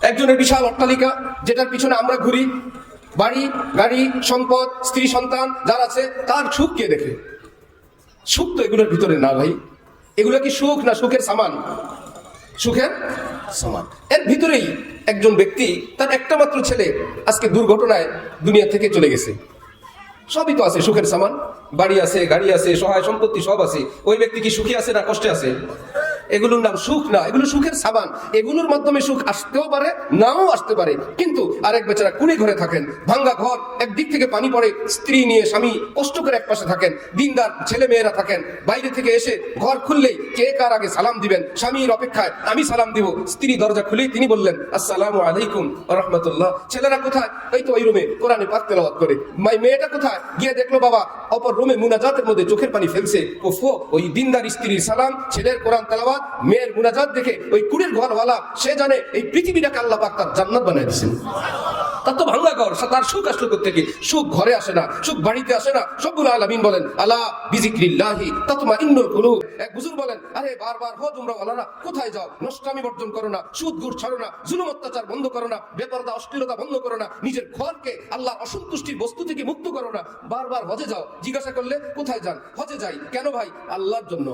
একজনের বিশাল অট্টালিকা, যেটার পিছনে আমরা ঘুরি, বাড়ি গাড়ি সম্পদ স্ত্রী সন্তান যার আছে, তার সুখ কে দেখে? সুখ তো এগুলোর ভিতরে না ভাই। এগুলো কি সুখ না সুখের সামান? সুখের সামান। এর ভিতরেই একজন ব্যক্তি, তার একটা মাত্র ছেলে আজকে দুর্ঘটনায় দুনিয়া থেকে চলে গেছে। সবই তো আছে, সুখের সামান, বাড়ি আছে গাড়ি আছে সহায় সম্পত্তি সব আছে। ওই ব্যক্তি কি সুখী আছে না কষ্টে আছে? এগুলোর নাম সুখ না, এগুলো সুখের সাবান। এগুলোর মাধ্যমে সুখ আসতেও পারে, নাও আসতে পারে। কিন্তু আরেক বেচারা কুড়ে ঘরে থাকেন, ভাঙ্গা ঘর, একদিক থেকে পানি পড়ে, স্ত্রী নিয়ে স্বামী কষ্ট করে এক পাশে থাকেন, দিনদার ছেলে মেয়েরা থাকেন, বাইরে থেকে এসে ঘর খুললেই কে কার আগে সালাম দিবেন, স্বামীর অপেক্ষায় আমি সালাম দিব। স্ত্রী দরজা খুলেই তিনি বললেন আসসালামু আলাইকুম ওয়া রাহমাতুল্লাহ। ছেলেরা কোথায়? এই তো ওই রুমে কোরআনে পাক তেলাওয়াত করে। মেয়েটা কোথায়? গিয়ে দেখলো বাবা অপর রুমে মুনাজাতের মধ্যে চোখের পানি ফেলছে। ওই দিনদার স্ত্রীর সালাম, ছেলের কোরআন তেলাওয়াত, মেয়ের মুনাজাত দেখে ওই কুড়ের ঘরওয়ালা সে জানে এই পৃথিবীটাকে আল্লাহ পাক তার জান্নাত বানিয়ে দিয়েছেন। তার তো ভাঙ্গা ঘর, তার সুখ আসলো কোত্থেকে? সুখ ঘরে আসে না, সুখ বাড়িতে আসে না। রব্বুল আলামিন বলেন আলা বিজিক্রিল্লাহি তাতমাইন্নুল কুলুব। এক হুজুর বলেন, আরে বারবার হজ উমরা ওয়ালারা কোথায় যাও? নষ্টামি বর্জন করো না, সুদ ঘুষ ছাড়ো না, জুলুম অত্যাচার বন্ধ করো না, বেপরদা অশ্লীলতা বন্ধ করো না, নিজের ঘরকে আল্লাহর অসন্তুষ্টির বস্তু থেকে মুক্ত করো না। বারবার হজে যাও। জিজ্ঞাসা করলে কোথায় যান? হজে যাই। কেন ভাই? আল্লাহর জন্য।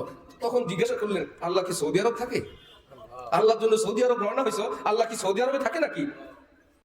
তখন জিজ্ঞাসা করলেন আল্লাহ কি সৌদি আরব থাকে? আল্লাহর জন্য সৌদি আরব রওনা হয়েছ, আল্লাহ কি সৌদি আরবে থাকে নাকি?